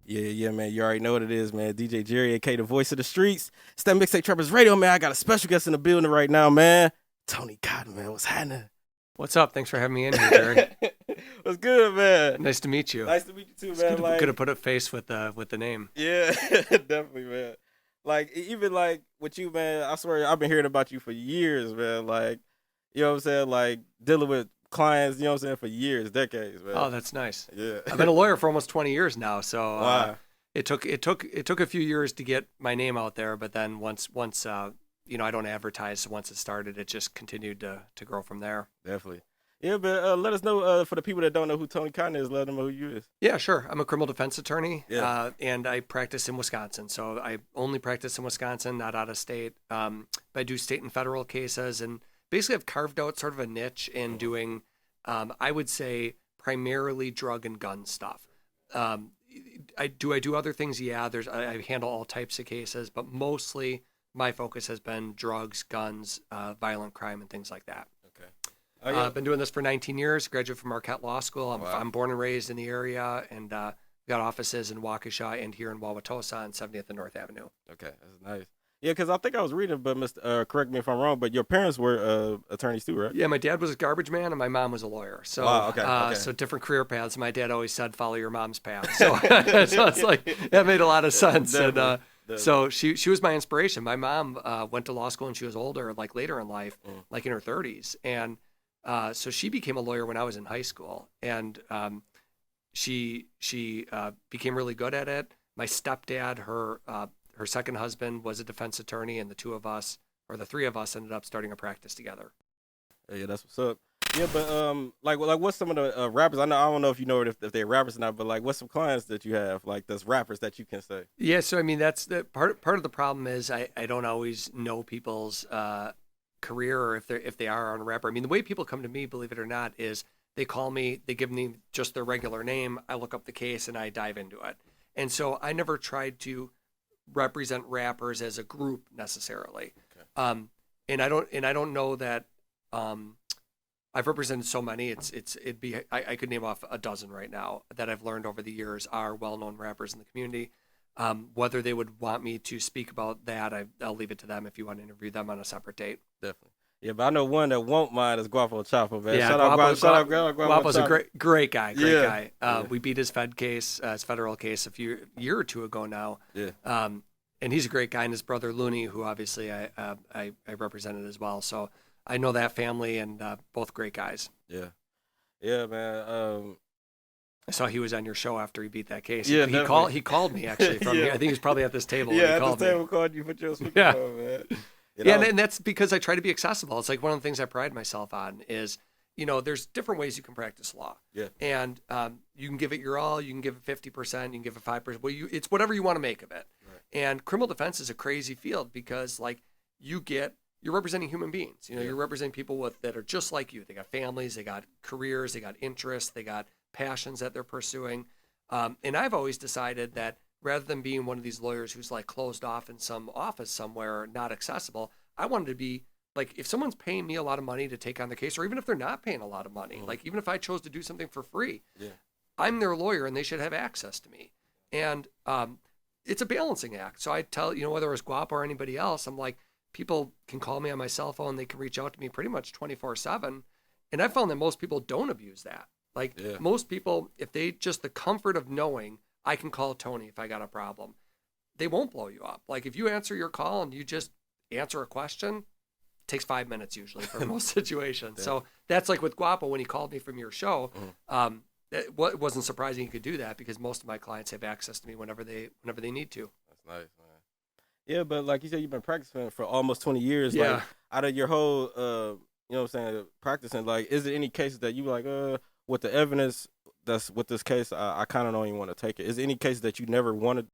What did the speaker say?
Yeah, man. You already know what it is, man. DJ Jerry, aka the voice of the streets. It's that Mixtape Trappers Radio, man. I got a special guest in the building right now, man. Tony Cotton, man. What's happening? What's up? Thanks for having me in here, Jared. What's good, man? Nice to meet you. Nice to meet you too, It's man. good to put a face with the name. Yeah, definitely, man. Like, even like with you, man, I swear I've been hearing about you for years, man. Like, you know what I'm saying? Like, dealing with clients, you know what I'm saying, for years, decades, man. Oh, that's nice. Yeah. I've been a lawyer for almost 20 years now, so Wow. it took a few years to get my name out there, but then once I don't advertise, so once it started, it just continued to grow from there. Definitely. Yeah, but let us know, for the people that don't know who Tony Cotton is, let them know who you is. Yeah, sure. I'm a criminal defense attorney, Yeah. and I practice in Wisconsin. So I only practice in Wisconsin, not out of state. But I do state and federal cases, and basically I've carved out sort of a niche in doing, I would say, primarily drug and gun stuff. I do other things. Yeah, I handle all types of cases, but mostly my focus has been drugs, guns, violent crime, and things like that. Okay. Oh, yeah. I've been doing this for 19 years, graduate from Marquette Law School. Wow. I'm born and raised in the area, and we got offices in Waukesha and here in Wauwatosa on 70th and North Avenue. Okay, that's nice. Yeah, because I think I was reading, but correct me if I'm wrong, but your parents were attorneys too, right? Yeah, my dad was a garbage man and my mom was a lawyer. So, Wow, okay. So different career paths. My dad always said, follow your mom's path. So, so it's like, that made a lot of sense. Definitely. And so she was my inspiration. My mom went to law school when she was older, like later in life, like in her 30s. And so she became a lawyer when I was in high school. And she became really good at it. My stepdad, her second husband, was a defense attorney, and the three of us ended up starting a practice together. Yeah, that's what's up. Yeah, but like what's some of the rappers? I don't know if you know if they're rappers or not, but like what's some clients that you have, like that's rappers that you can say? Yeah, so I mean that's the part of the problem is I don't always know people's career or if they are on a rapper. I mean the way people come to me, believe it or not, is they call me, they give me just their regular name, I look up the case and I dive into it. And so I never tried to represent rappers as a group necessarily. Okay. And I don't know that I've represented so many. I could name off a dozen right now that I've learned over the years are well-known rappers in the community. Whether they would want me to speak about that, I'll leave it to them if you want to interview them on a separate date. Definitely. Yeah, but I know one that won't mind is Gwapo Chapo, man. Yeah, shout out Gwapo Gwapo's Chapo. a great guy. Guy. Yeah. We beat his federal case a year or two ago now. Yeah. And he's a great guy, and his brother Looney, who obviously I represented as well. So I know that family, and both great guys. Yeah. Yeah, man. I saw he was on your show after he beat that case. Yeah, he called me actually from here. I think he was probably at this table. Yeah, when he at the table called you, put your speakerphone, man. You know? Yeah, and that's because I try to be accessible. It's like one of the things I pride myself on is, there's different ways you can practice law. Yeah. And you can give it your all. You can give it 50%. You can give it 5%. Well, it's whatever you want to make of it. Right. And criminal defense is a crazy field because, like, you're representing human beings. You're representing people that are just like you. They got families, they got careers, they got interests, they got passions that they're pursuing. And I've always decided that rather than being one of these lawyers who's like closed off in some office somewhere, not accessible, I wanted to be like, if someone's paying me a lot of money to take on the case, or even if they're not paying a lot of money, like even if I chose to do something for free, I'm their lawyer and they should have access to me. And it's a balancing act. So I tell, whether it's Gwapo or anybody else, I'm like, people can call me on my cell phone. They can reach out to me pretty much 24/7. And I found that most people don't abuse that. Like most people, if they just the comfort of knowing I can call Tony if I got a problem, they won't blow you up. Like if you answer your call and you just answer a question, it takes 5 minutes usually for most situations. So that's like with Gwapo when he called me from your show. It wasn't surprising he could do that because most of my clients have access to me whenever they need to. That's nice, man. Yeah, but like you said, you've been practicing for almost 20 years. Yeah. Like out of your whole, you know what I'm saying, practicing, like, is there any cases that you like, with the evidence that's with this case, I kind of don't even want to take it. Is there any cases that you never wanted